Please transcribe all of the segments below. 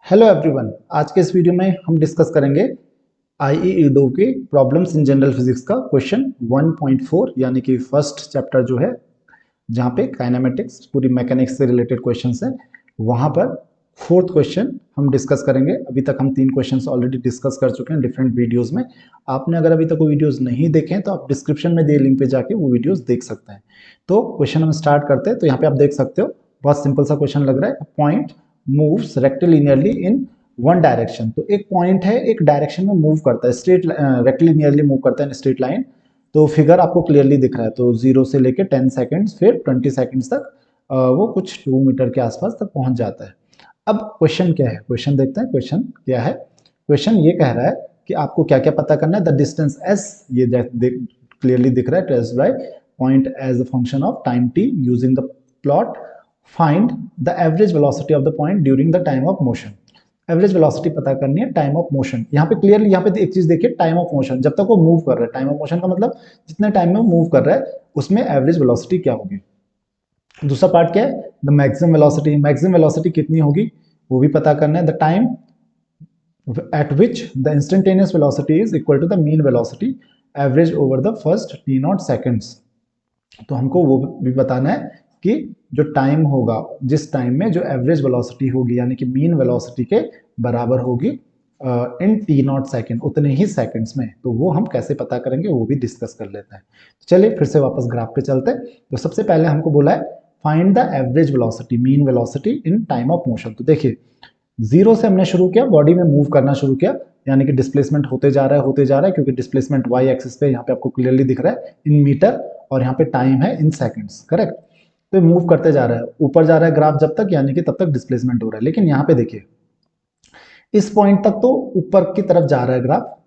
Hello everyone, आज के इस वीडियो में हम डिस्कस करेंगे IEEDO के प्रॉब्लम्स इन जनरल फिजिक्स का क्वेश्चन 1.4 यानी कि फर्स्ट चैप्टर जो है जहाँ पे काइनेमेटिक्स पूरी मैकेनिक्स से रिलेटेड क्वेश्चंस हैं। वहाँ पर फोर्थ क्वेश्चन हम डिस्कस करेंगे। अभी तक हम 3 क्वेश्चंस ऑलरेडी डिस्कस कर चुके हैं डिफरेंट वीडियोस में। आपने अगर अभी तक वो वीडियोस नहीं देखे हैं तो आप डिस्क्रिप्शन में दिए लिंक पे जाके वो वीडियोस देख सकते हैं। तो क्वेश्चन हम स्टार्ट करते हैं। तो यहाँ पे आप देख सकते हो, बहुत सिंपल सा क्वेश्चन लग रहा है। Point moves rectilinearly in one direction. तो एक पॉइंट है, एक डायरेक्शन में मूव करता है, स्ट्रेट रेक्टिलिनियरली मूव करता है, स्ट्रेट लाइन। तो फिगर आपको क्लियरली दिख रहा है। तो 0 से लेके 10 सेकंड्स फिर 20 सेकंड्स तक वो कुछ 2 मीटर के आसपास तक पहुंच जाता है। अब क्वेश्चन क्या है, क्वेश्चन देखते हैं। क्वेश्चन क्या है? क्वेश्चन ये कह रहा है कि आपको क्या क्या पता करना है। द डिस्टेंस s, ये क्लियरली दिख रहा है, traced by point as a function of time t using the plot. Find the average velocity of the point during the time of motion. Average velocity पता करनी है टाइम ऑफ मोशन। यहाँ पे clearly, यहाँ पे एक चीज देखिए, टाइम ऑफ मोशन, जब तक वो मूव कर रहा है। टाइम ऑफ मोशन का मतलब जितने टाइम में मूव कर रहा है उसमें एवरेज वेलोसिटी क्या होगी। दूसरा पार्ट क्या है? The maximum velocity. Maximum velocity कितनी होगी वो भी पता करना है। The time at which the instantaneous velocity is equal to the mean velocity average over the first t naught seconds। तो हमको वो भी बताना है कि जो टाइम होगा, जिस टाइम में जो एवरेज वेलोसिटी होगी यानी कि मीन वेलोसिटी के बराबर होगी इन टी नॉट सेकेंड, उतने ही सेकंड्स में। तो वो हम कैसे पता करेंगे वो भी डिस्कस कर लेते हैं। तो चलिए फिर से वापस ग्राफ पे चलते हैं। तो सबसे पहले हमको बोला है find the average velocity, mean velocity in time of motion. तो देखिए 0 से हमने शुरू किया, बॉडी में मूव करना शुरू किया, यानी कि डिस्प्लेसमेंट होते जा रहा है, होते जा रहा है, क्योंकि डिस्प्लेसमेंट वाई एक्सिस पे यहाँ पे आपको क्लियरली दिख रहा है इन मीटर, और यहाँ पे टाइम है इन सेकंड्स, करेक्ट। तो मूव करते जा रहा है, ऊपर जा रहा है ग्राफ जब तक, यानी कि तब तक डिस्प्लेसमेंट हो रहा है। लेकिन यहाँ पे देखिए इस पॉइंट तक तो ऊपर की तरफ जा रहा है ग्राफ,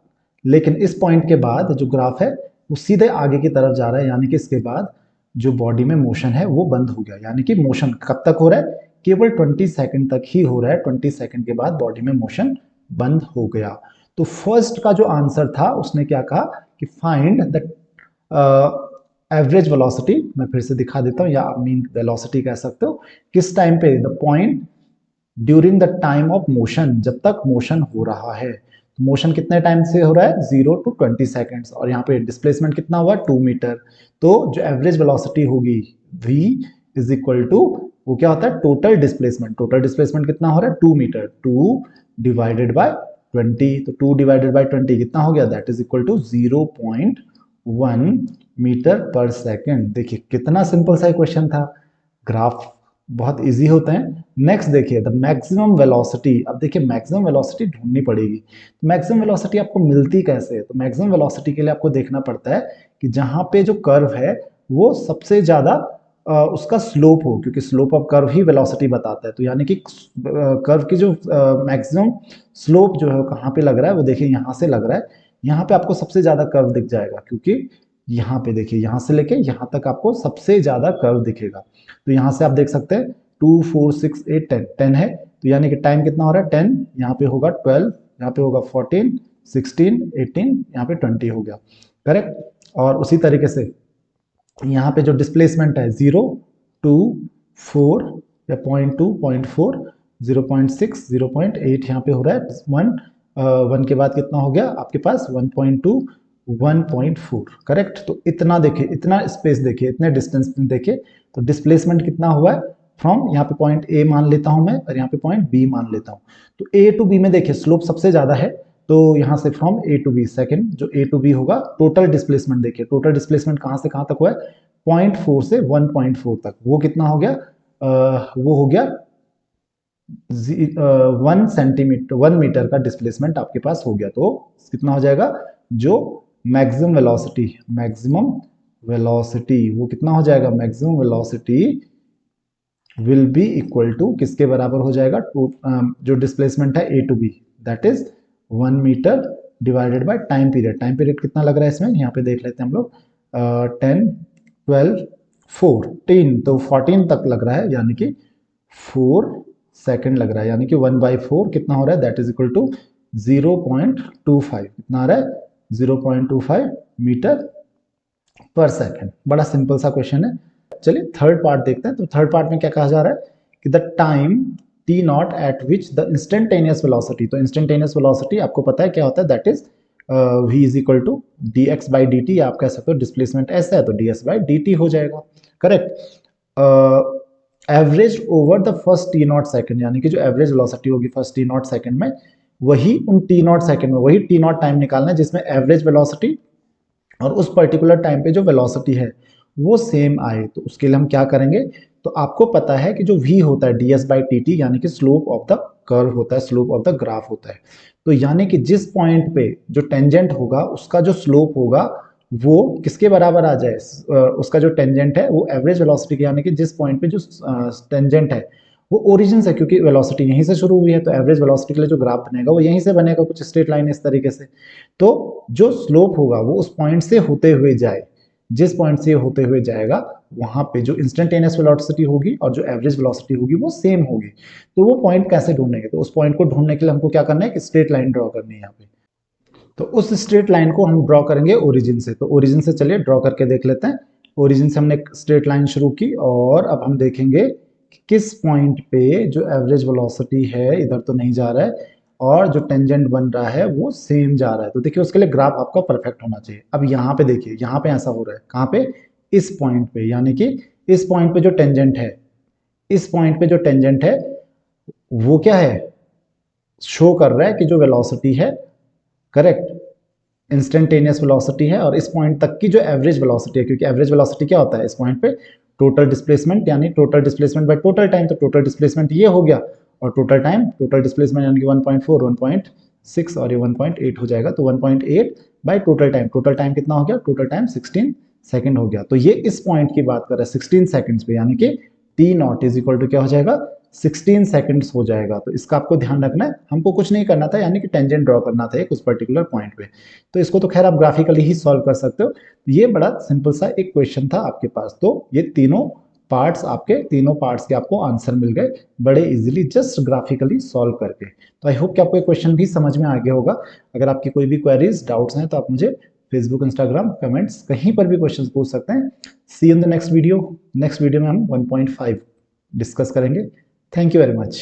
लेकिन इस पॉइंट के बाद जो ग्राफ है वो सीधे आगे की तरफ जा रहा है, यानी कि इसके बाद जो बॉडी में मोशन है वो बंद हो गया। यानी कि मोशन कब तक हो रहा है? केवल 20 सेकंड तक ही हो रहा है। 20 सेकंड के बाद बॉडी में मोशन बंद हो गया। तो फर्स्ट का जो आंसर था उसने क्या कहा कि फाइंड द एवरेज वेलोसिटी। मैं फिर से दिखा देता हूं, या आप मीन वेलोसिटी कह सकते हो। किस टाइम पे? The point during the time of motion, जब तक मोशन हो रहा है। मोशन कितने टाइम से हो रहा है? 0 to 20 सेकेंड्स। और यहाँ पे डिस्प्लेसमेंट कितना हुआ? 2 मीटर। तो जो एवरेज वेलोसिटी होगी v इज इक्वल टू, वो क्या होता है? Total displacement. टोटल डिस्प्लेसमेंट कितना हो रहा है? 2 मीटर। 2 divided by 20। तो 2 डिवाइडेड बाय 20 कितना हो गया? That is equal to 0.1 metre per second. देखिए कितना सिंपल सा क्वेश्चन था। ग्राफ बहुत इजी होते हैं। नेक्स्ट देखिए द मैक्सिमम वेलोसिटी। अब देखिए मैक्सिमम वेलोसिटी ढूंढनी पड़ेगी। मैक्सिमम वेलोसिटी आपको मिलती कैसे है? तो मैक्सिमम वेलोसिटी के लिए आपको देखना पड़ता है कि जहां पे जो कर्व है वो सबसे ज्यादा उसका स्लोप हो, क्योंकि slope of curve he velocity बताता है। तो यानी कि कर्व की जो मैक्सिमम स्लोप जो है वो कहाँ पे लग रहा है? वो देखिए यहाँ से लग रहा है। यहाँ पे आपको सबसे ज्यादा कर्व दिख जाएगा, क्योंकि यहाँ पे देखिए यहाँ से लेके यहाँ तक आपको सबसे ज्यादा कर्व दिखेगा। तो यहाँ से आप देख सकते हैं 2 4 6 8 10 10 है। तो यानी कि टाइम कितना हो रहा है? 10। यहाँ पे होगा 12, यहाँ पे होगा 14, 16, 18, यहाँ पे 20 हो गया, करेक्ट। और उसी तरीके से यहाँ पे जो डिस्प्लेसमेंट है 0 2 4 या 0.2 0.4 0.6 0.8, यहाँ पे हो रहा है 1। 1 के बाद कितना हो गया आपके पास? 1.2 1.4, करेक्ट। तो इतना देखिए, इतना स्पेस देखिए, इतने डिस्टेंस देखिए। तो डिस्प्लेसमेंट कितना हुआ है? फ्रॉम यहाँ पे पॉइंट ए मान लेता हूं मैं, और यहाँ पे पॉइंट बी मान लेता हूं। तो ए टू बी में देखिए स्लोप सबसे ज्यादा है। तो यहाँ से from A to B, second जो ए टू बी होगा, टोटल डिस्प्लेसमेंट देखिए, टोटल डिस्प्लेसमेंट कहां से कहां तक हुआ है? 0.4 से 1.4 तक। वो कितना हो गया? वो हो गया 1 सेंटीमीटर, 1 मीटर का डिस्प्लेसमेंट आपके पास हो गया। तो कितना हो जाएगा? जो मैक्सिमम वेलोसिटी, मैक्सिमम वेलोसिटी वो कितना हो जाएगा? Maximum velocity will be equal to किसके बराबर हो जाएगा? जो डिस्प्लेसमेंट है A to B, that is 1 metre divided by time period. Time period कितना लग रहा है इसमें? यहाँ पे देख लेते हैं हम लोग, 10 12 14, तो 14 तक लग रहा है, यानी कि 4 सेकंड लग रहा है। यानी कि 1/4 कितना हो रहा है? That is equal to 0.25। कितना आ रहा है? 0.25 मीटर पर सेकंड। बड़ा सिंपल सा क्वेश्चन है। चलिए थर्ड पार्ट देखते हैं। तो थर्ड पार्ट में क्या कहा जा रहा है कि the time t nought at which the instantaneous velocity, तो इंस्टेंटेनियस वेलोसिटी आपको पता है क्या होता है, that is v is equal to d x by d t, आप कह सकते हो डिस्प्लेसमेंट ऐसा है तो d s by d t हो जाएगा, correct. Average over the first t nought second, यानी कि जो एवरेज वेलोसिटी होगी फर्स्ट टी नॉट सेकंड में, वही उन टी नॉट सेकंड में वही टी नॉट टाइम निकालना है जिसमें एवरेज वेलोसिटी और उस पर्टिकुलर टाइम पे जो वेलोसिटी है वो सेम आए। तो उसके लिए हम क्या करेंगे, तो आपको पता है कि जो v होता है ds बाई टी टी, यानी कि स्लोप ऑफ द कर्व होता है, स्लोप ऑफ द ग्राफ होता है। तो यानी कि जिस पॉइंट पे जो टेंजेंट होगा उसका जो स्लोप होगा वो किसके बराबर आ जाए, उसका जो टेंजेंट है वो एवरेज वेलोसिटी के, यानी कि जिस पॉइंट पे जो टेंजेंट है वो ओरिजिन से, क्योंकि वेलोसिटी यहीं से शुरू हुई है तो एवरेज वेलोसिटी के लिए जो ग्राफ बनेगा वो यहीं से बनेगा, कुछ स्ट्रेट लाइन इस तरीके से। तो जो स्लोप होगा वो उस पॉइंट से होते हुए जाए, जिस पॉइंट से होते हुए जाएगा वहां पे जो इंस्टेंटेनियस वेलोसिटी होगी और जो एवरेज वेलोसिटी होगी वो सेम होगी। तो वो पॉइंट कैसे ढूंढेंगे, तो उस पॉइंट को ढूंढने के लिए हमको क्या करना है कि स्ट्रेट लाइन ड्रॉ करनी है यहाँ पे। तो उस स्ट्रेट लाइन को हम ड्रॉ करेंगे ओरिजिन से, तो ओरिजिन से चलिए ड्रॉ करके देख लेते हैं। ओरिजिन से हमने एक स्ट्रेट लाइन शुरू की और अब हम देखेंगे कि किस पॉइंट पे जो एवरेज वेलोसिटी है इधर तो नहीं जा रहा है और जो टेंजेंट बन रहा है वो सेम जा रहा है। तो देखिए उसके लिए ग्राफ आपका परफेक्ट होना चाहिए। अब यहाँ पे देखिए, यहाँ पे ऐसा हो रहा है, कहाँ पे, इस पॉइंट पे, यानी कि इस पॉइंट पे जो टेंजेंट है, इस पॉइंट पे जो टेंजेंट है वो क्या है, शो कर रहा है कि जो वेलोसिटी है, करेक्ट, इंस्टेंटेनियस वेलोसिटी है और इस पॉइंट तक की जो एवरेज वेलोसिटी है, क्योंकि एवरेज वेलोसिटी क्या होता है इस पॉइंट पे, टोटल डिस्प्लेसमेंट, यानी total displacement by total time. तो टोटल डिस्प्लेसमेंट ये हो गया और टोटल टाइम, टोटल डिस्प्लेसमेंट यानी कि 1.4, 1.6 और ये 1.8 हो जाएगा। तो 1.8 by total time, total time कितना हो गया, टोटल टाइम 16 सेकंड हो गया। तो ये इस पॉइंट की बात कर रहा है 16 सेकंड्स पे, यानी कि t nought is equal to क्या हो जाएगा, 16 सेकंड्स हो जाएगा। तो इसका आपको ध्यान रखना है, हमको कुछ नहीं करना था, यानी कि टेंजेंट ड्रॉ करना था एक उस पर्टिकुलर पॉइंट पे। तो इसको तो खैर आप ग्राफिकली ही सॉल्व कर सकते हो। ये बड़ा सिंपल सा एक क्वेश्चन था आपके पास। तो ये तीनों पार्ट्स के आपको आंसर मिल गए बड़े इजीली, जस्ट ग्राफिकली सॉल्व करके। तो आई होप कि आपको ये क्वेश्चन भी समझ में आ गया होगा। अगर आपकी कोई भी क्वेरीज, डाउट्स हैं तो आप मुझे फेसबुक, इंस्टाग्राम, कमेंट्स कहीं पर भी क्वेश्चन पूछ सकते हैं। See in the next video. Next video में हम 1.5 डिस्कस करेंगे। Thank you very much.